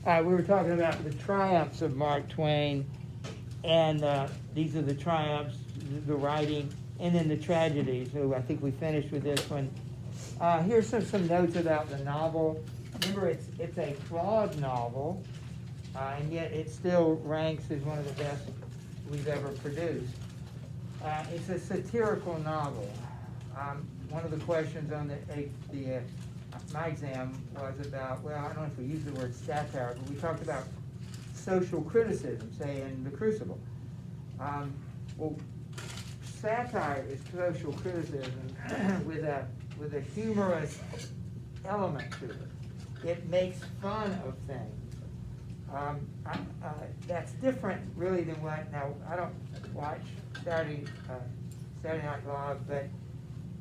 We were talking about the triumphs of Mark Twain, and these are the triumphs, the writing, and then the tragedies. So I think we finished with this one. Here's some notes about the novel. Remember, it's a flawed novel, and yet it still ranks as one of the best we've ever produced. It's a satirical novel. One of the questions on my exam was about, well, I don't know if we use the word satire, but we talked about social criticism, say, in The Crucible. Well, satire is social criticism with a humorous element to it. It makes fun of things. That's different, really, than what. Now, I don't watch Saturday Night Live, but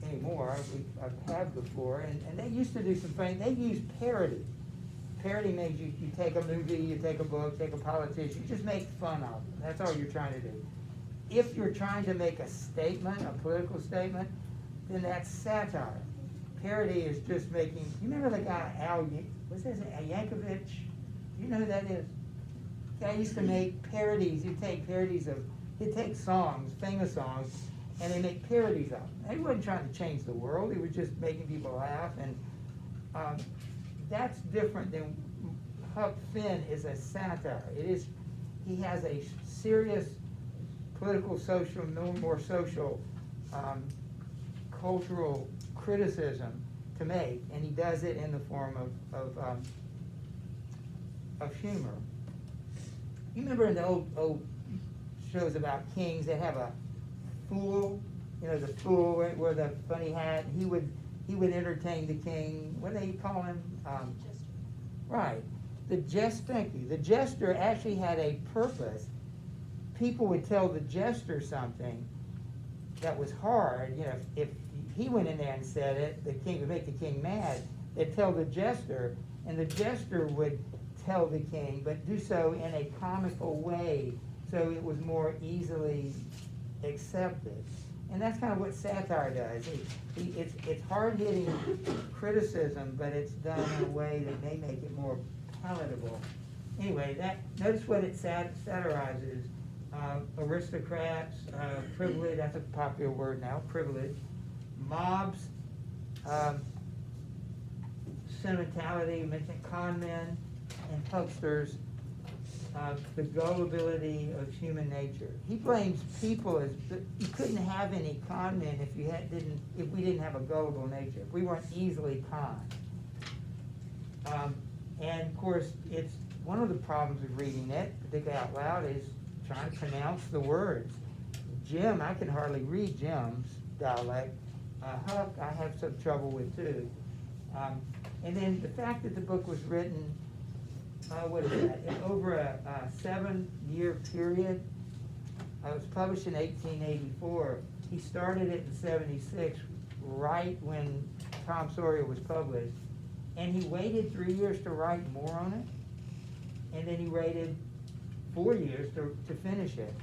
anymore. I've had before, and they used to do some things. They use parody. Parody means you take a movie, you take a book, take a politician, you just make fun of them. That's all you're trying to do. If you're trying to make a statement, a political statement, then that's satire. Parody is just making. You remember the guy what's his name? Yankovic? You know who that is? The guy used to make parodies. He'd take songs, famous songs, and they make parodies of them. He wasn't trying to change the world. He was just making people laugh, and that's different than Huck Finn is a satire. He has a serious political, social, no more social, cultural criticism to make, and he does it in the form of humor. You remember in the old shows about kings, they have a fool, the fool where the funny hat. He would entertain the king. What do they call him? Jester. Right. Thank you. The jester actually had a purpose. People would tell the jester something that was hard. If he went in there and said it, the king would make the king mad. They'd tell the jester, and the jester would tell the king, but do so in a comical way, so it was more easily accepted. And that's kind of what satire does. It's hard-hitting criticism, but it's done in a way that may make it more palatable. Anyway, notice what it satirizes. Aristocrats, privilege, that's a popular word now, privilege. Mobs, sentimentality, mentioned con men, and hucksters, the gullibility of human nature. He blames people as you couldn't have any con men if we didn't have a gullible nature, if we weren't easily conned. And of course, it's one of the problems of reading it, particularly out loud, is trying to pronounce the words. Jim, I can hardly read Jim's dialect. Huck, I have some trouble with too. And then the fact that the book was written, what is that? Over a 7-year period. It was published in 1884. He started it in 76, right when Tom Sawyer was published. And he waited 3 years to write more on it. And then he waited 4 years to finish it.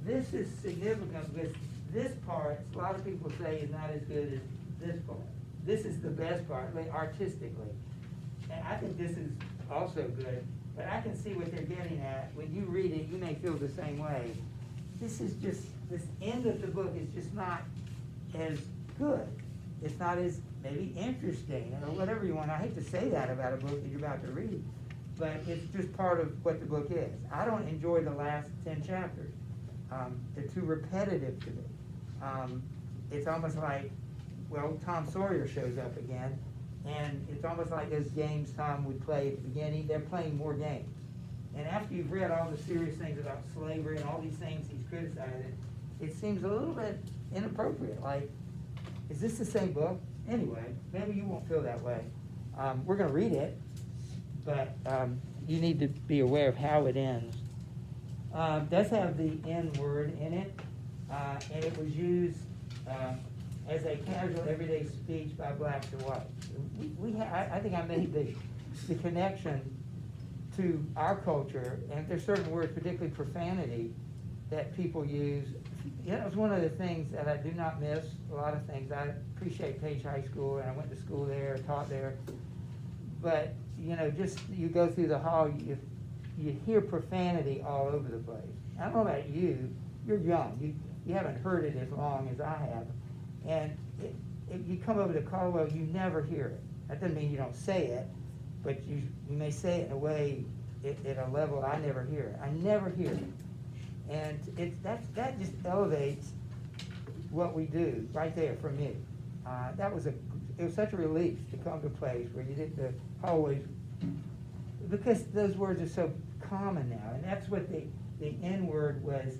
This is significant because this part, a lot of people say, is not as good as this part. This is the best part, artistically. And I think this is also good, but I can see what they're getting at. When you read it, you may feel the same way. This end of the book is just not as good. It's not as maybe interesting or whatever you want. I hate to say that about a book that you're about to read, but it's just part of what the book is. I don't enjoy the last 10 chapters. They're too repetitive to me. It's almost like, Tom Sawyer shows up again, and it's almost like those games Tom would play at the beginning. They're playing more games. And after you've read all the serious things about slavery and all these things he's criticizing, it seems a little bit inappropriate. Like, is this the same book? Anyway, maybe you won't feel that way. We're going to read it, but you need to be aware of how it ends. It does have the N word in it, and it was used as a casual, everyday speech by blacks and whites. I think I made the connection to our culture, and there's certain words, particularly profanity, that people use. It was one of the things that I do not miss, a lot of things. I appreciate Page High School, and I went to school there, taught there. But just you go through the hall, you hear profanity all over the place. I don't know about you. You're young. You haven't heard it as long as I have, and if you come over to Caldwell, you never hear it. That doesn't mean you don't say it, but you may say it in a way at a level I never hear it. I never hear it, and that just elevates what we do right there for me. It was such a relief to come to a place where you didn't always, because those words are so common now, and that's what the N word was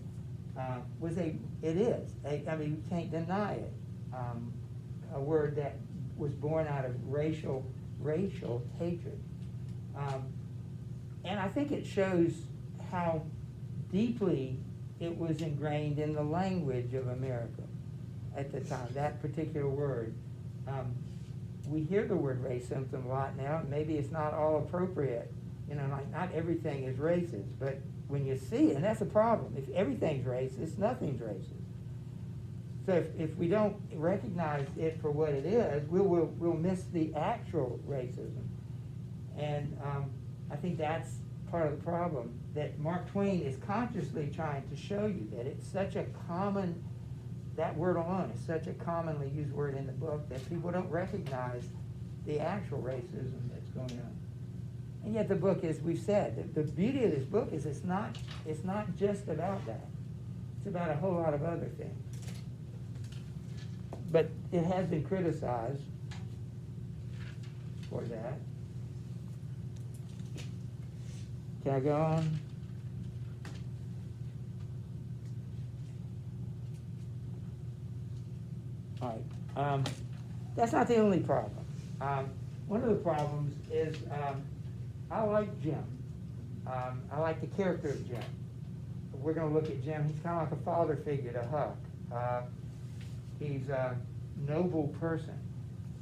it is. I mean, you can't deny it. A word that was born out of racial hatred. And I think it shows how deeply it was ingrained in the language of America at the time, that particular word. We hear the word racism a lot now. Maybe it's not all appropriate. Like not everything is racist, but when you see it, and that's a problem. If everything's racist, nothing's racist. So if we don't recognize it for what it is, we'll miss the actual racism. And I think that's part of the problem, that Mark Twain is consciously trying to show you that it's such a common, that word alone is such a commonly used word in the book that people don't recognize the actual racism that's going on. And yet the book, as we've said, the beauty of this book is it's not just about that. It's about a whole lot of other things. But it has been criticized for that. Can I go on? All right. That's not the only problem. One of the problems is I like Jim. I like the character of Jim. We're going to look at Jim. He's kind of like a father figure to Huck. He's a noble person.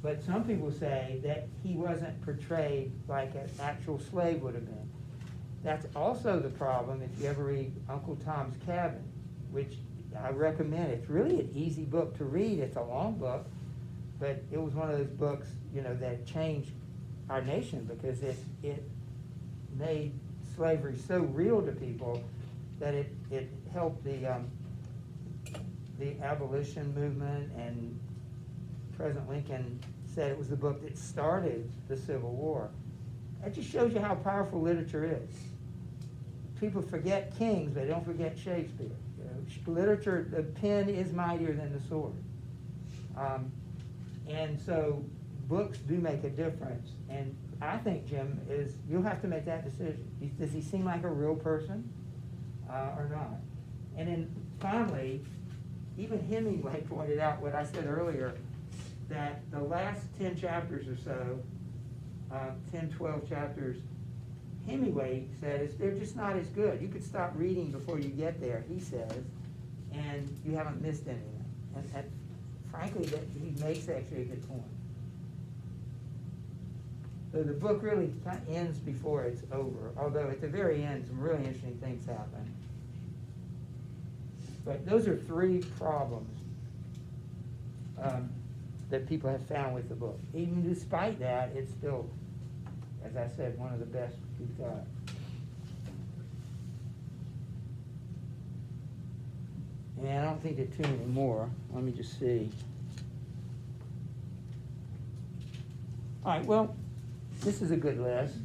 But some people say that he wasn't portrayed like an actual slave would have been. That's also the problem if you ever read Uncle Tom's Cabin, which I recommend. It's really an easy book to read. It's a long book, but it was one of those books, that changed our nation because it made slavery so real to people that it helped the abolition movement, and President Lincoln said it was the book that started the Civil War. That just shows you how powerful literature is. People forget kings, but they don't forget Shakespeare. Literature, the pen is mightier than the sword. And so books do make a difference. And I think Jim you'll have to make that decision. Does he seem like a real person or not? And then finally, even Hemingway pointed out what I said earlier, that the last 10 chapters or so, 10, 12 chapters, Hemingway says they're just not as good. You could stop reading before you get there, he says, and you haven't missed anything. And frankly, he makes actually a good point. So the book really kind of ends before it's over, although at the very end some really interesting things happen. But those are three problems that people have found with the book. Even despite that, it's still, as I said, one of the best we've got. And I don't think there are too many more. Let me just see. All right, well, this is a good list.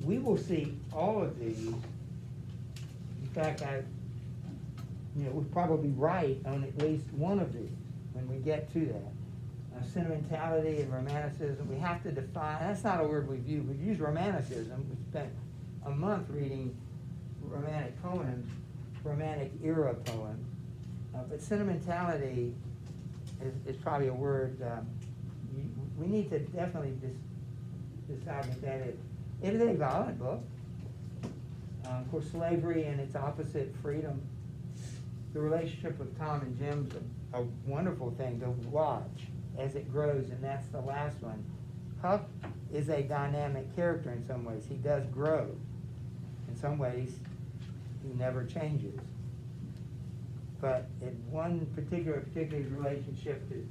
We will see all of these. In fact, we're probably right on at least one of these when we get to that. Sentimentality and romanticism, we have to define. That's not a word we've used. We've used romanticism. We spent a month reading romantic poems, romantic era poems. But sentimentality is probably a word we need to definitely decide what that is. It is a violent book. Of course, slavery and its opposite, freedom. The relationship of Tom and Jim's a wonderful thing to watch as it grows, and that's the last one. Huck is a dynamic character in some ways. He does grow. In some ways, he never changes. But in one particular relationship to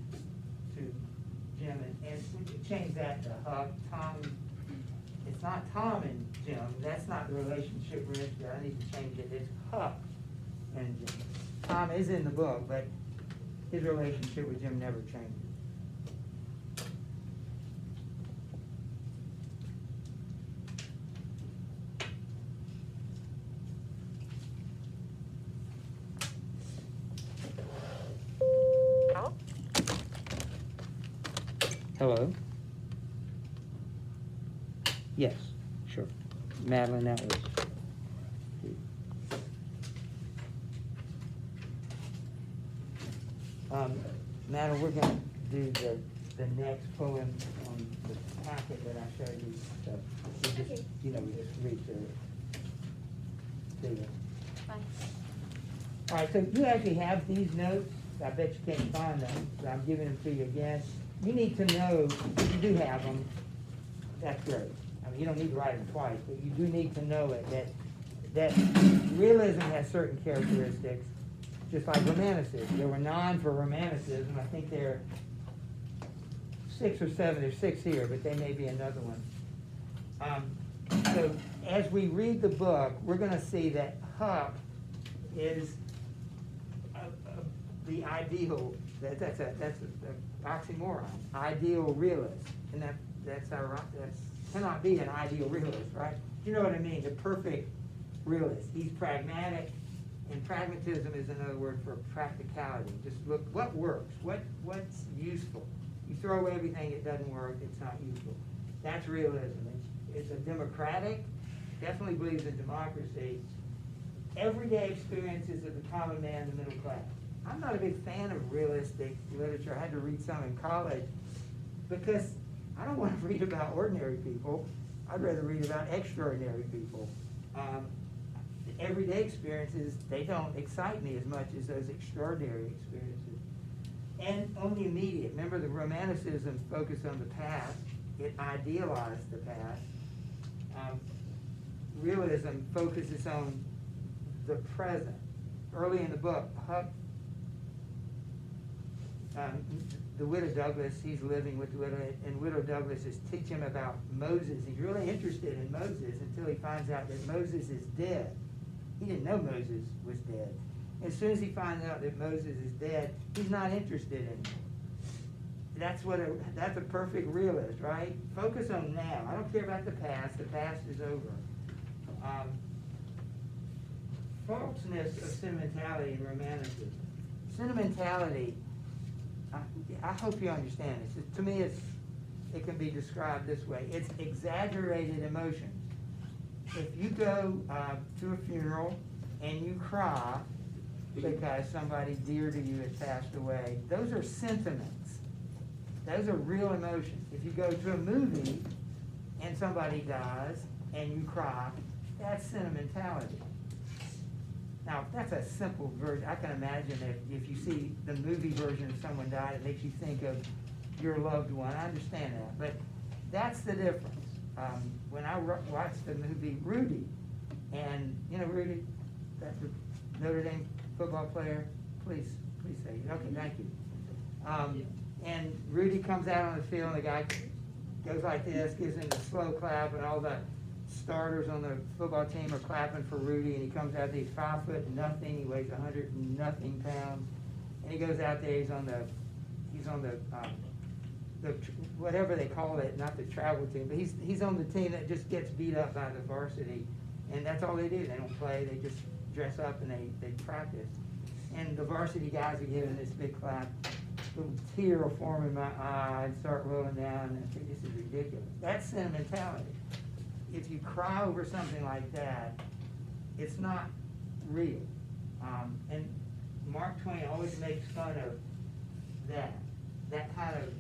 Jim, and we could change that to Huck. Tom It's not Tom and Jim. That's not the relationship we're interested in. I need to change it. It's Huck and Jim. Tom is in the book, but his relationship with Jim never changes. Hello? Yes, sure. Madeline, that was. Madeline, we're gonna do the next poem on the packet that I showed you. So we just, we just read through it. Fine. All right, so you actually have these notes. I bet you can't find them, so I'm giving them to you again. You need to know, if you do have them, that's great. I mean, you don't need to write them twice, but you do need to know it, that realism has certain characteristics, just like romanticism. There were 9 for romanticism. I think there are 6 or 7. There's 6 here, but there may be another one. So as we read the book, we're going to see that Huck is the ideal. That's a oxymoron. Ideal realist, and that's cannot be an ideal realist, right? You know what I mean? The perfect realist. He's pragmatic, and pragmatism is another word for practicality. Just look what works, what's useful. You throw away everything that doesn't work, it's not useful. That's realism. It's a democratic, definitely believes in democracy. Everyday experiences of the common man, the middle class. I'm not a big fan of realistic literature. I had to read some in college because I don't want to read about ordinary people. I'd rather read about extraordinary people. Everyday experiences, they don't excite me as much as those extraordinary experiences. And on the immediate, remember the romanticism focused on the past. It idealized the past. Realism focuses on the present. Early in the book, Huck, the widow Douglas, he's living with the widow, and widow Douglas is teaching him about Moses. He's really interested in Moses until he finds out that Moses is dead. He didn't know Moses was dead. As soon as he finds out that Moses is dead, he's not interested anymore. That's a perfect realist, right? Focus on now. I don't care about the past. The past is over. Falseness of sentimentality and romanticism. Sentimentality, I hope you understand this. To me, it can be described this way. It's exaggerated emotions. If you go to a funeral and you cry because somebody dear to you has passed away, those are sentiments. Those are real emotions. If you go to a movie and somebody dies and you cry, that's sentimentality. Now, that's a simple version. I can imagine if you see the movie version of someone died, it makes you think of your loved one. I understand that. But that's the difference. When I watched the movie Rudy, and you know Rudy, that's a Notre Dame football player. Please say it. Okay, thank you. And Rudy comes out on the field, and the guy goes like this, gives him the slow clap, and all the starters on the football team are clapping for Rudy, and he comes out there, he's 5 foot nothing, he weighs 100 and nothing pounds, and he goes out there, he's on the whatever they call it, not the travel team, but he's on the team that just gets beat up by the varsity, and that's all they do. They don't play, they just dress up and they practice. And the varsity guys are giving this big clap. Little tear will form in my eye and start rolling down, and I think this is ridiculous. That's sentimentality. If you cry over something like that, it's not real. And Mark Twain always makes fun of that kind of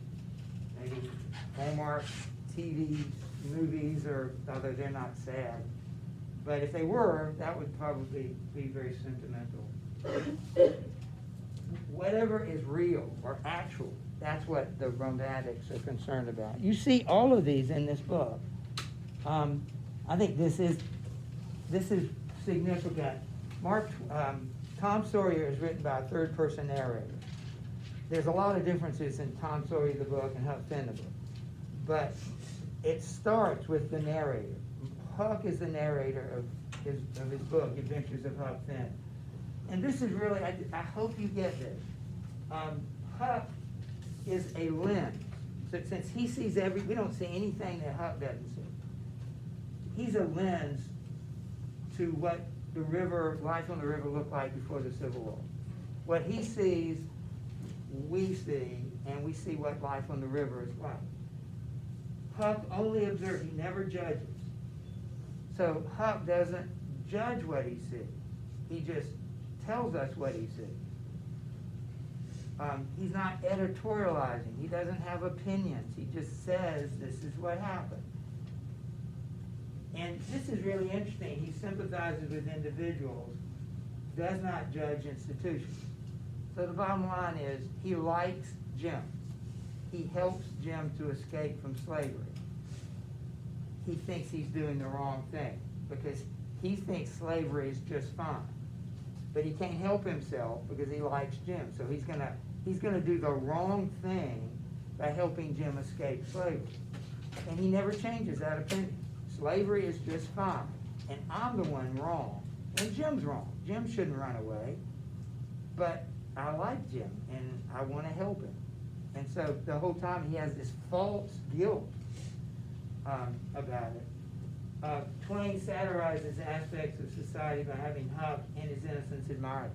maybe Hallmark TV movies, or although they're not sad, but if they were, that would probably be very sentimental. Whatever is real or actual, that's what the romantics are concerned about. You see all of these in this book. I think this is significant. Tom Sawyer is written by a third-person narrator. There's a lot of differences in Tom Sawyer the book and Huck Finn the book, but it starts with the narrator. Huck is the narrator of his book, Adventures of Huck Finn. And this is really, I hope you get this. Huck is a lens. So since he sees we don't see anything that Huck doesn't see. He's a lens to what the river, life on the river looked like before the Civil War. What he sees, we see, and we see what life on the river is like. Huck only observes, he never judges. So Huck doesn't judge what he sees. He just tells us what he sees. He's not editorializing. He doesn't have opinions. He just says this is what happened. And this is really interesting. He sympathizes with individuals, does not judge institutions. So the bottom line is he likes Jim. He helps Jim to escape from slavery. He thinks he's doing the wrong thing because he thinks slavery is just fine. But he can't help himself because he likes Jim. So he's gonna do the wrong thing by helping Jim escape slavery. And he never changes that opinion. Slavery is just fine. And I'm the one wrong. And Jim's wrong. Jim shouldn't run away. But I like Jim and I want to help him. And so the whole time he has this false guilt about it. Twain satirizes aspects of society by having Huck and his innocence admired.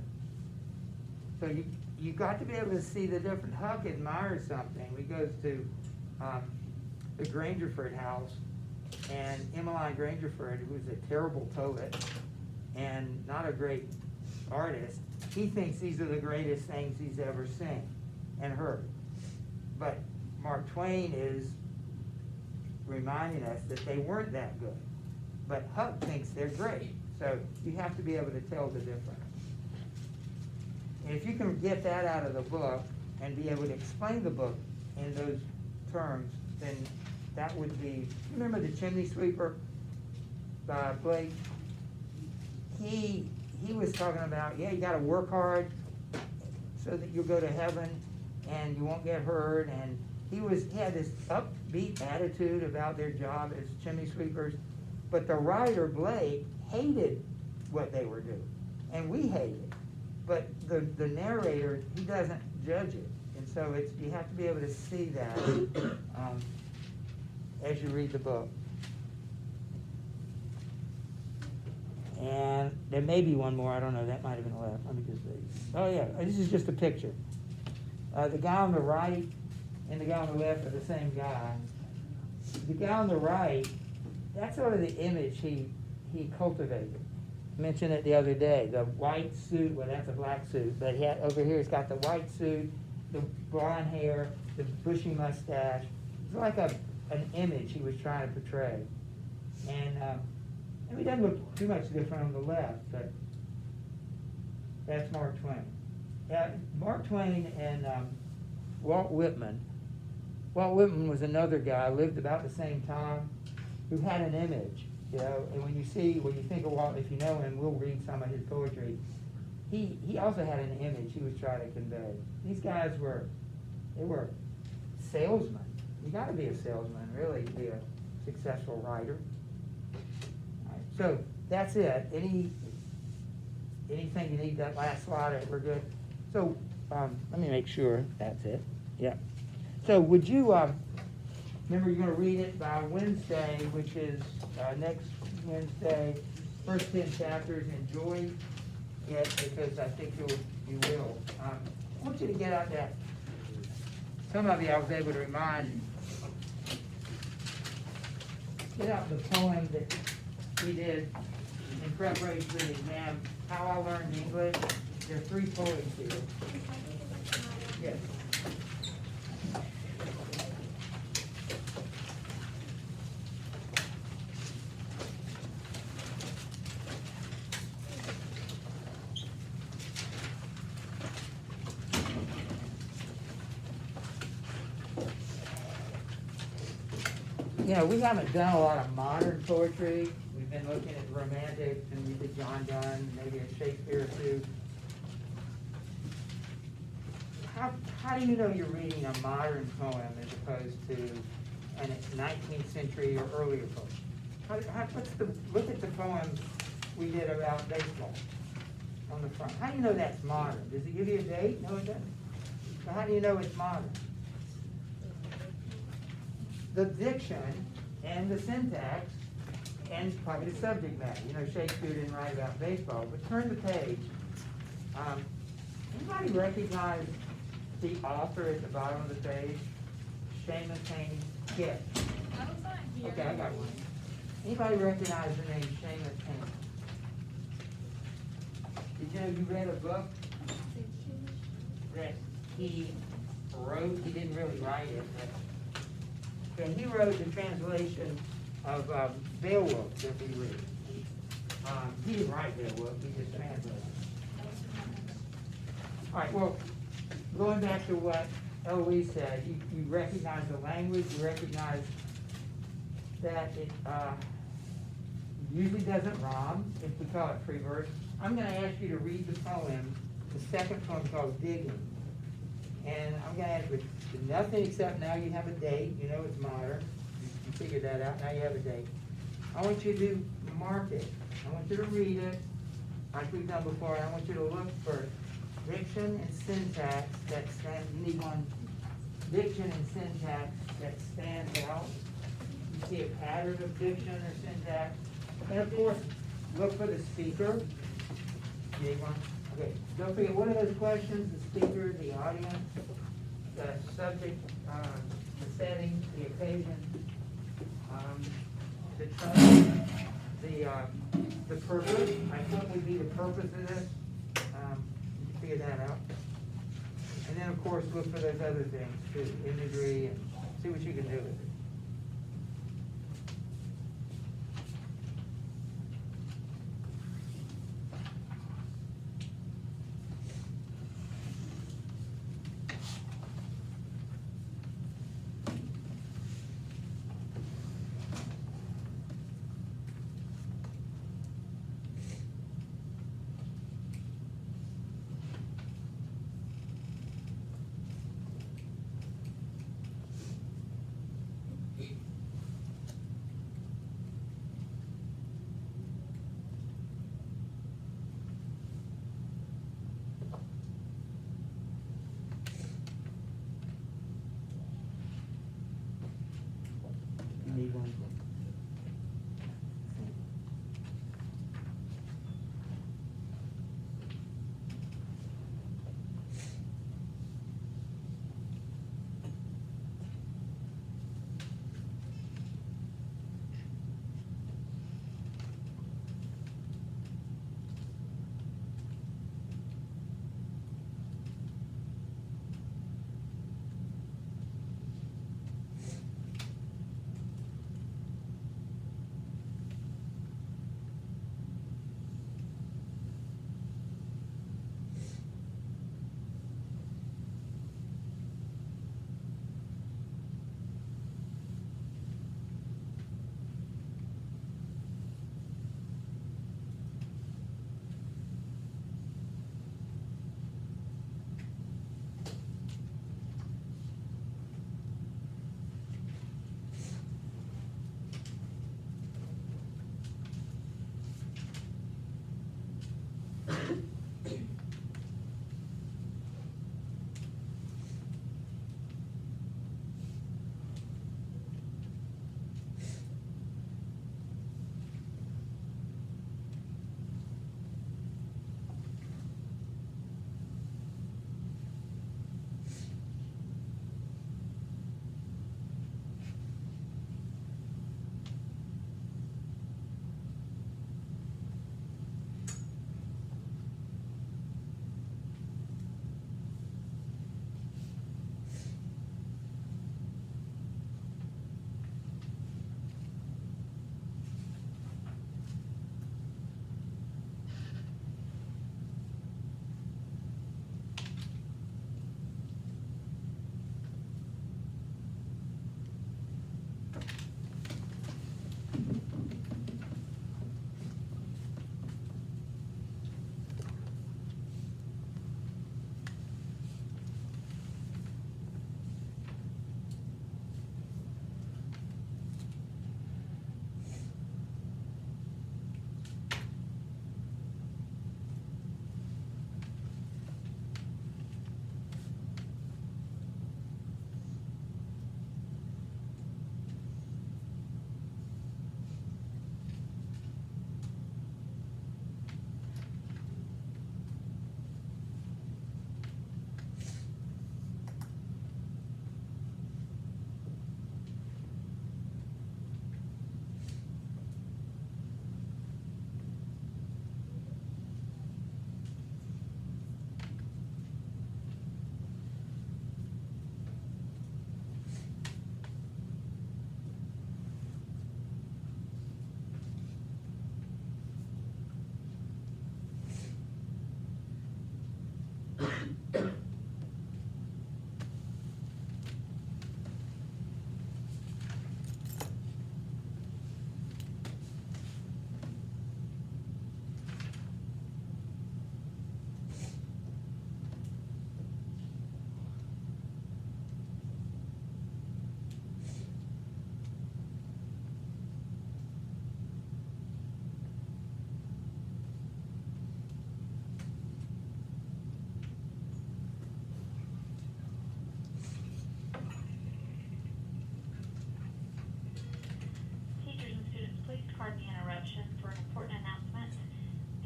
So you got to be able to see the difference. Huck admires something. He goes to the Grangerford house, and Emmeline Grangerford, who was a terrible poet and not a great artist, he thinks these are the greatest things he's ever seen and heard. But Mark Twain is reminding us that they weren't that good. But Huck thinks they're great. So you have to be able to tell the difference. And if you can get that out of the book and be able to explain the book in those terms, then that would be, remember The Chimney Sweeper by Blake? He was talking about, you got to work hard so that you'll go to heaven and you won't get hurt. And he had this upbeat attitude about their job as chimney sweepers. But the writer, Blake, hated what they were doing. And we hate it. But the narrator, he doesn't judge it. And so you have to be able to see that as you read the book. And there may be one more, I don't know, that might have been left. Let me just see. Oh yeah, this is just a picture. The guy on the right and the guy on the left are the same guy. The guy on the right, that's sort of the image he cultivated. I mentioned it the other day. The white suit, well that's a black suit, but over here he's got the white suit, the blonde hair, the bushy mustache. It's like an image he was trying to portray. And he doesn't look too much different on the left, but that's Mark Twain. Mark Twain and Walt Whitman. Walt Whitman was another guy, lived about the same time, who had an image, and when you think of Walt, if you know him, we'll read some of his poetry. He also had an image he was trying to convey. These guys were salesmen. You got to be a salesman, really, to be a successful writer. Right, so that's it. Anything you need, that last slide, we're good. So let me make sure that's it. Yeah. So would you, remember you're going to read it by Wednesday, which is next Wednesday, first 10 chapters. Enjoy it because I think you will. I want you to get out that, some of you I was able to remind, get out the poem that we did in preparation for the exam, How I Learned English. There are 3 poems here. Yes. We haven't done a lot of modern poetry. We've been looking at romantics, and we did John Donne, maybe a Shakespeare or two. How do you know you're reading a modern poem as opposed to and it's 19th century or earlier poem. Look at the poem we did about baseball on the front. How do you know that's modern? Does it give you a date? No, it doesn't. So how do you know it's modern? The diction and the syntax and probably the subject matter. You know, Shakespeare didn't write about baseball, but turn the page. Anybody recognize the author at the bottom of the page? Seamus Haynes. Yes. Okay, I got one. Anybody recognize the name Seamus Haynes? Did you know you read a book that he wrote? He didn't really write it, but he wrote the translation of Beowulf that we read. He didn't write Beowulf, he just translated it. All right, well, going back to what Eloise said, you recognize the language, you recognize that it usually doesn't rhyme, if we call it free verse. I'm going to ask you to read the poem, the second poem called Digging. And I'm going to ask you nothing except now you have a date, you know it's modern, you figured that out, now you have a date. I want you to mark it, I want you to read it, like we've done before, and I want you to look for diction and syntax that stand, you need one, diction and syntax that stands out. You see a pattern of diction or syntax. And of course, look for the speaker. You need one? Okay, don't forget, what are those questions? The speaker, the audience, the subject, the setting, the occasion, the tone, the purpose. What would be the purpose of this? Figure that out. And then, of course, look for those other things, too, imagery, and see what you can do with it.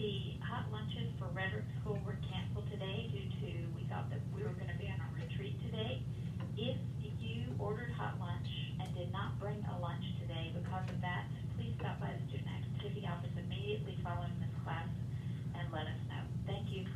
The hot lunches for Rhetoric School were canceled today due to, we thought that we were gonna be on a retreat today. If you ordered hot lunch and did not bring a lunch today because of that, please stop by the Student Activity Office immediately following this class and let us know. Thank you.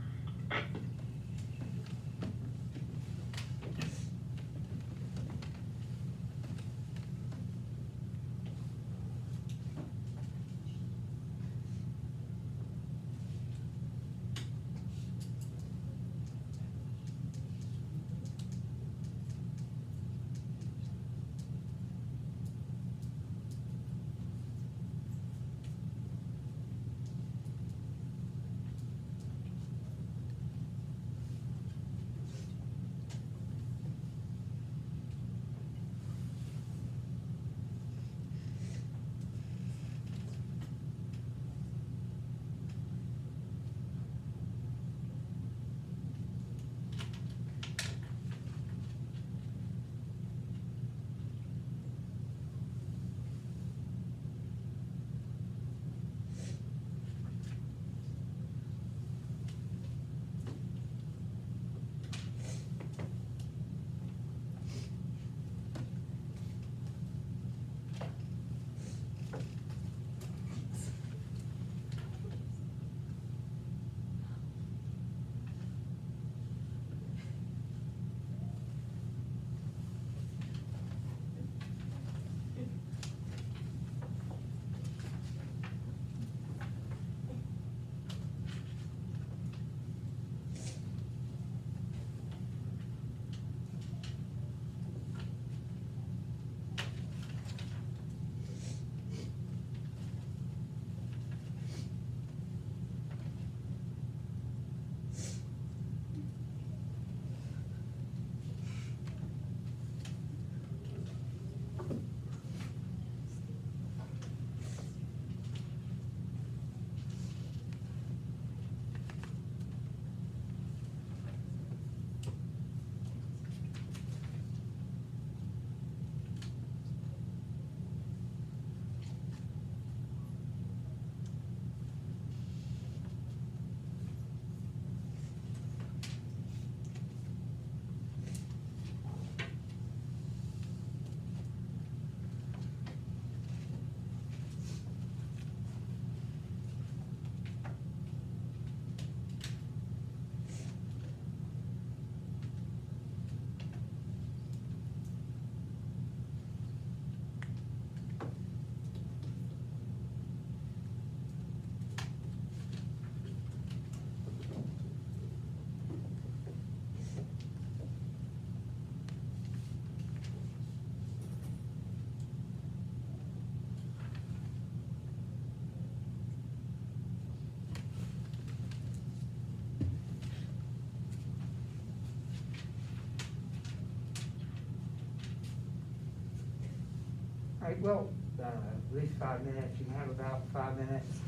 All right, well, at least 5 minutes, you can have about 5 minutes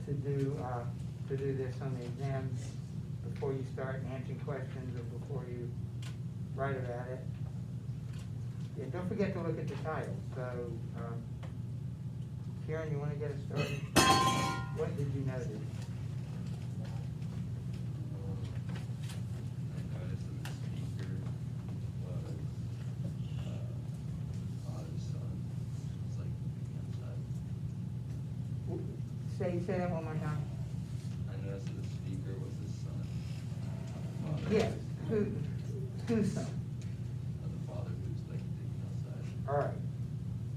to do this on the exam before you start answering questions or before you write about it. Yeah, don't forget to look at the title. So, Karen, you wanna get us started? What did you notice? Say that one more time. I noticed that the speaker was his son. Yes, whose son? The father who's like digging outside. All right.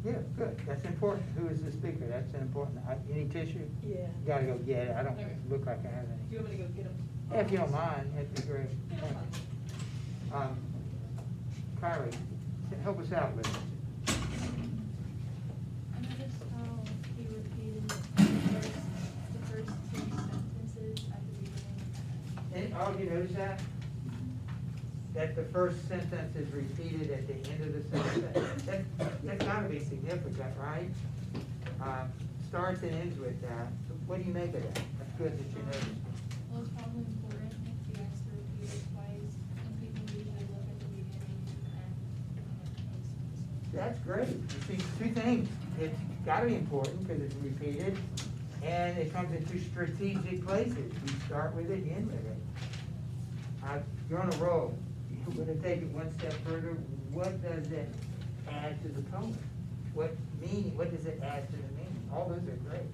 Yeah, good, that's important. Who is the speaker? That's important. Any tissue? Yeah. Gotta go get it. I don't Okay. look like I have Do any. you want me to go get them? Yeah, if you don't mind, that'd be great. Kylie, help us out with it. I noticed how he repeated the first two sentences at the beginning. And, oh, you notice that? That the first sentence is repeated at the end of the sentence? That's gotta be significant, right? Starts and ends with that. So what do you make of that? That's good that you noticed. Well, it's probably important if he has to repeat it twice, and people usually look at the beginning and the end. That's great. You see, two things. It's gotta be important because it's repeated, And it comes into strategic places. We start with it, end with it. You're on a roll. You're gonna take it one step further. What does it add to the poem? What meaning, what does it add to the meaning? All those are great.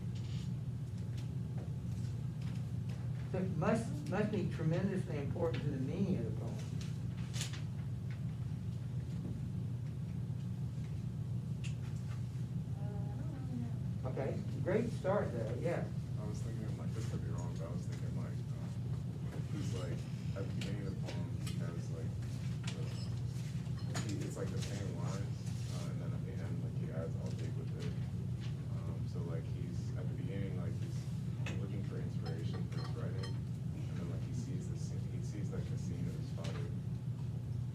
So it must be tremendously important to the meaning of the poem. I don't really know. Okay, great start there, yeah. I was thinking, like, this could be wrong, but I was thinking, like, he's like, at the beginning of the poem, he has, like, it's like the same lines, and then at the end, like, he adds, I'll dig with it. So, like, he's, at the beginning, like, he's looking for inspiration for his writing, and then, like, he sees the scene, like, the scene of his father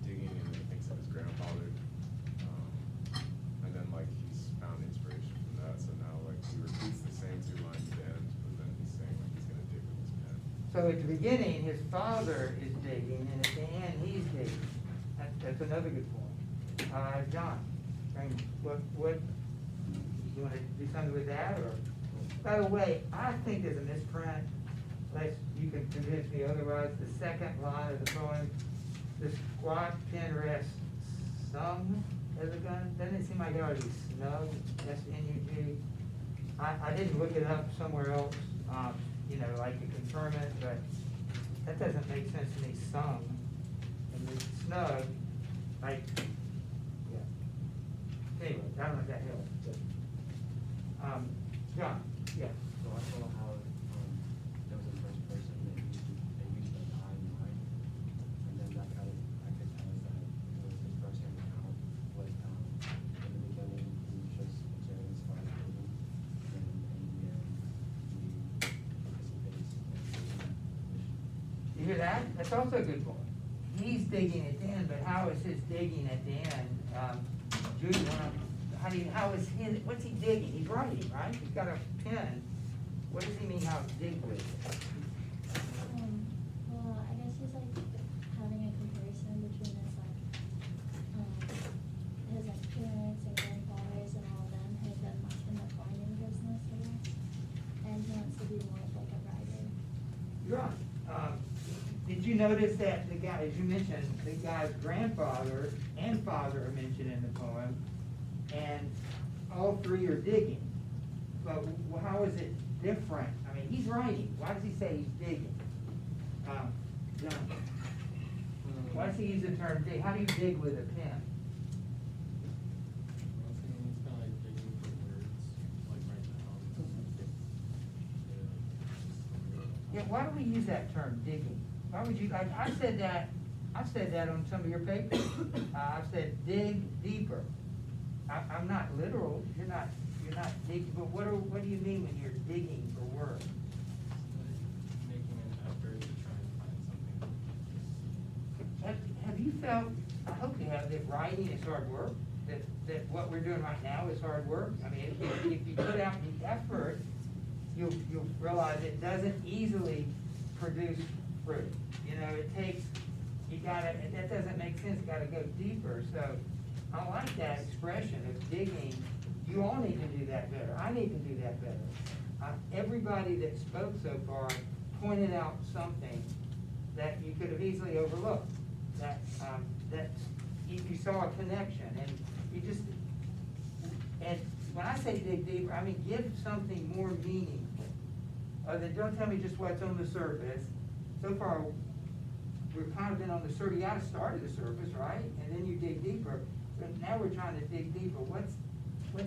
digging, and then he thinks of his grandfather. And then, like, he's found inspiration from that, so now, like, he repeats the same two lines at the end, but then he's saying, like, he's gonna dig with his pen. So at the beginning, his father is digging, and at the end, he's digging. That's another good point. John, what, you wanna do something with that, or? By the way, I think there's a misprint, unless you can convince me otherwise. The second line of the poem, the squat pen rests sung as a gun, doesn't it seem like it ought to be snug, S-N-U-G? I didn't look it up somewhere else, like to confirm it, but that doesn't make sense to me, sung. And the snug, like, yeah. Anyway, I don't know if that helps, but, John, yeah. So I saw how, there was a first person, they used like I and mine, and then that kind of, I could tell is that it was his first hand account, was, in the beginning, he was just observing as far as building, and then in the end, he participates in the mission. You hear that? That's also a good point. He's digging at the end, but how is his digging at the end? Judy, what's he digging? He's writing, right? He's got a pen. What does he mean, how to dig with it? Well, I guess he's like having a comparison between his like parents and grandfathers and all of them have been like in the farming business, I guess. And he wants to be more of like a writer. You're right. Did you notice that the guy, as you mentioned, the guy's grandfather and father are mentioned in the poem, and all three are digging? But how is it different? I mean, he's writing. Why does he say he's digging? John, why does he use the term dig? How do you dig with a pen? I was thinking it's kinda like digging for words, like right now. Yeah, why do we use that term, digging? Why would you, like, I said that on some of your papers. I've said dig deeper. I'm not literal, you're not digging, but what do you mean when you're digging for words? Making an effort to try and find something. Have you felt, I hope you have, that writing is hard work? That what we're doing right now is hard work? I mean, if you put out the effort, you'll realize it doesn't easily produce fruit. It takes, that doesn't make sense, you gotta go deeper. So I like that expression of digging. You all need to do that better. I need to do that better. Everybody that spoke so far pointed out something that you could have easily overlooked. That you saw a connection, and and when I say dig deeper, I mean give something more meaningful. Don't tell me just what's on the surface. So far, we've kind of been on the surface. You gotta start at the surface, right? And then you dig deeper. But now we're trying to dig deeper. What's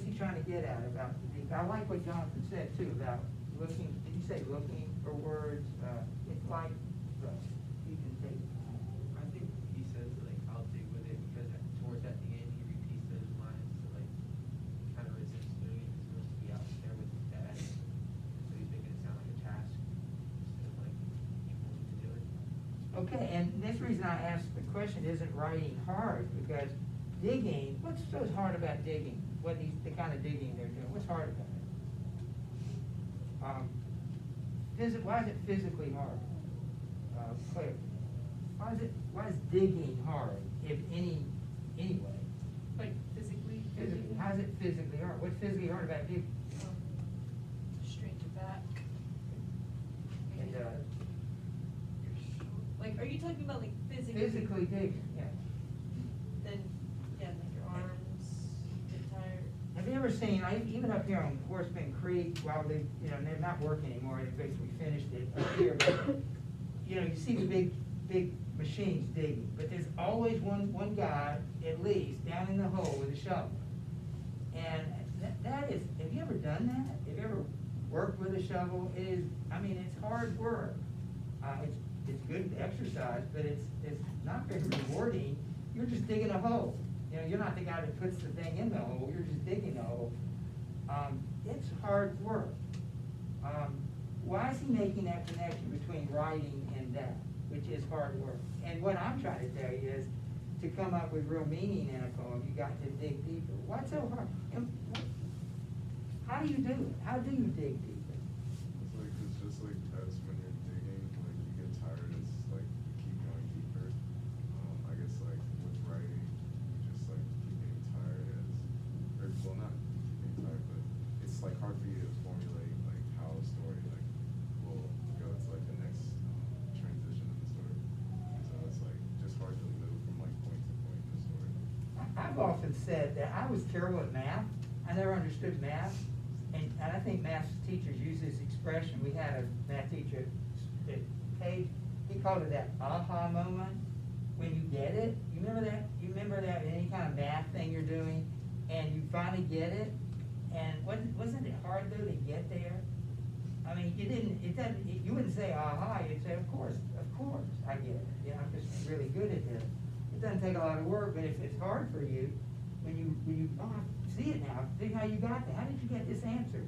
he trying to get at about the deep? I like what Jonathan said too about looking. Did you say looking for words? It's like you can take. I think he says like I'll dig with it because towards at the end he repeats those lines to like kind of resist doing it because he wants to be out there with his dad. So he's making it sound like a task instead of like wanting to do it. Okay, and this reason I asked the question, isn't writing hard? Because digging, what's so hard about digging? The kind of digging they're doing, what's hard about it? Why is it physically hard? Claire, why is digging hard, if anyway? Like physically? Physically, how is it physically hard? What's physically hard about digging? Strength of that. really digging, yeah. Then, yeah, like your arms get tired. Have you ever seen, even up here on Horseman Creek, while they, you know, they're not working anymore, they basically finished it up here, but, you know, you see the big machines digging, but there's always one guy, at least, down in the hole with a shovel. And that is, have you ever done that? Have you ever worked with a shovel? It is, I mean, it's hard work. It's good exercise, but it's not very rewarding. You're just digging a hole. You know, you're not the guy that puts the thing in the hole, you're just digging a hole. It's hard work. Why is he making that connection between writing and that, which is hard work? And what I'm trying to tell you is, to come up with real meaning in a poem, you got to dig deeper. What's so hard? How do you do it? How do you dig deeper? It's just like, as when you're digging, like, you get tired, it's like, you keep going deeper. I guess, like, with writing, you just, like, keep getting tired well, not keep getting tired, but it's, like, hard for you to formulate, like, how a story, like, will go to, like, the next, transition in the story. So it's, like, just hard to move from, like, point to point in the story. I've often said that I was terrible at math. I never understood math. And I think math teachers use this expression. We had a math teacher at Page, he called it that aha moment, when you get it. You remember that? You remember that in any kind of math thing you're doing, and you finally get it? And wasn't it hard though to get there? I mean, you wouldn't say aha, you'd say, of course, I get it. You know, I'm just really good at this. It doesn't take a lot of work, but if it's hard for you, when you I see it now, see how you got there, how did you get this answer?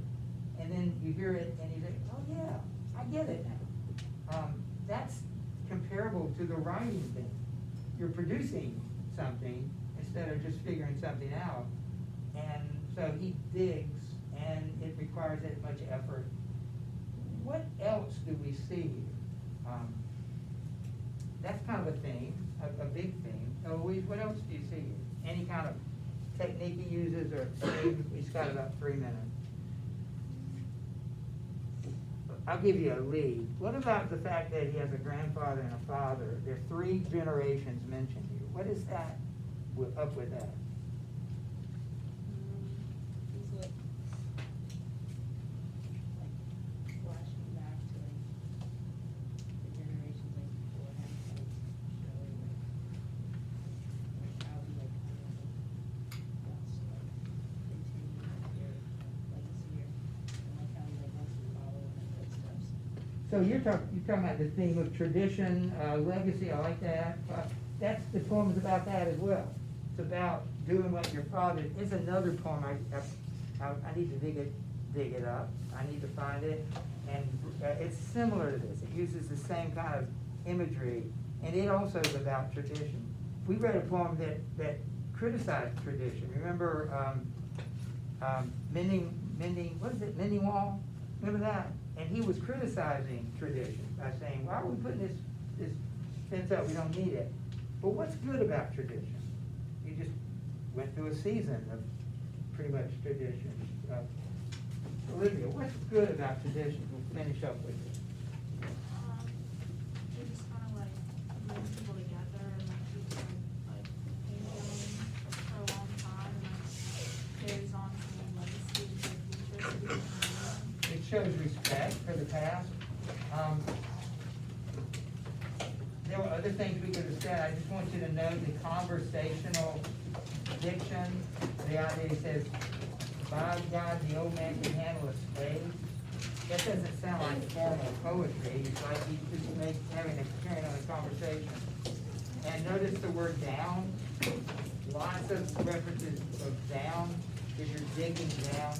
And then you hear it and you say, oh yeah, I get it now. That's comparable to the writing thing. You're producing something instead of just figuring something out. And so he digs, and it requires that much effort. What else do we see here? That's kind of a theme, a big theme. Eloise, what else do you see here? Any kind of technique he uses, or he's got about 3 minutes. I'll give you a lead. What about the fact that he has a grandfather and a father? There are 3 generations mentioned here. What is that, up with that? He's like flashing back to like the generations like before him, like showing like how he like wants to like continue their legacy or and like how he like wants to follow in their footsteps. So you're talking about the theme of tradition, legacy. I like that. That's the poem is about that as well. It's about doing what your father. It's another poem. I need to dig it up. I need to find it, and it's similar to this. It uses the same kind of imagery, and it also is about tradition. We read a poem that criticized tradition. Remember, Mending, what is it, Mending Wall? Remember that? And he was criticizing tradition by saying, why are we putting this fence up? We don't need it. But what's good about tradition? You just went through a season of pretty much tradition. Olivia, what's good about tradition? We'll finish up with it. It just kind of like brings people together and like keeps them like going for a long time and like carries on some legacy to the future. It shows respect for the past. There were other things we could have said. I just want you to know the conversational diction. The idea he says, by God, the old man can handle a spade. That doesn't sound like formal poetry. It's like he's just carrying on a conversation. And notice the word down. Lots of references of down, because you're digging down.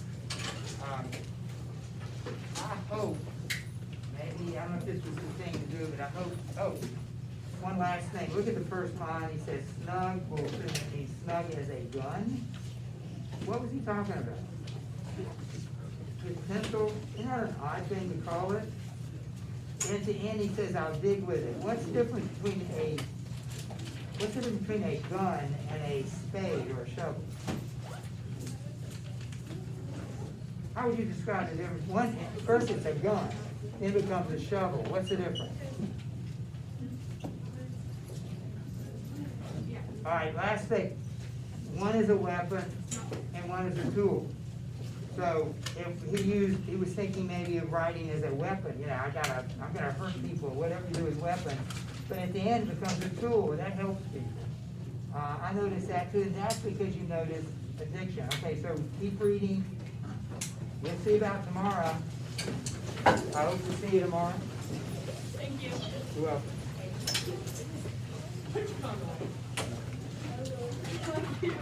I hope, maybe, I don't know if this was the thing to do, but I hope, one last thing. Look at the first line. He says, snug, well, he's snug as a gun. What was he talking about? His pencil, isn't that an odd thing to call it? And at the end, he says, I'll dig with it. What's the difference between a gun and a spade or a shovel? How would you describe the difference? First it's a gun, then it becomes a shovel. What's the difference? Alright, last thing, one is a weapon and one is a tool. So if he was thinking maybe of writing as a weapon, you know, I'm gonna hurt people, whatever you do is weapon. But at the end it becomes a tool, and that helps people. I noticed that too, and that's because you noticed addiction. Okay, so keep reading. We'll see about tomorrow. I hope to see you tomorrow. Thank you. You're welcome. Thank you.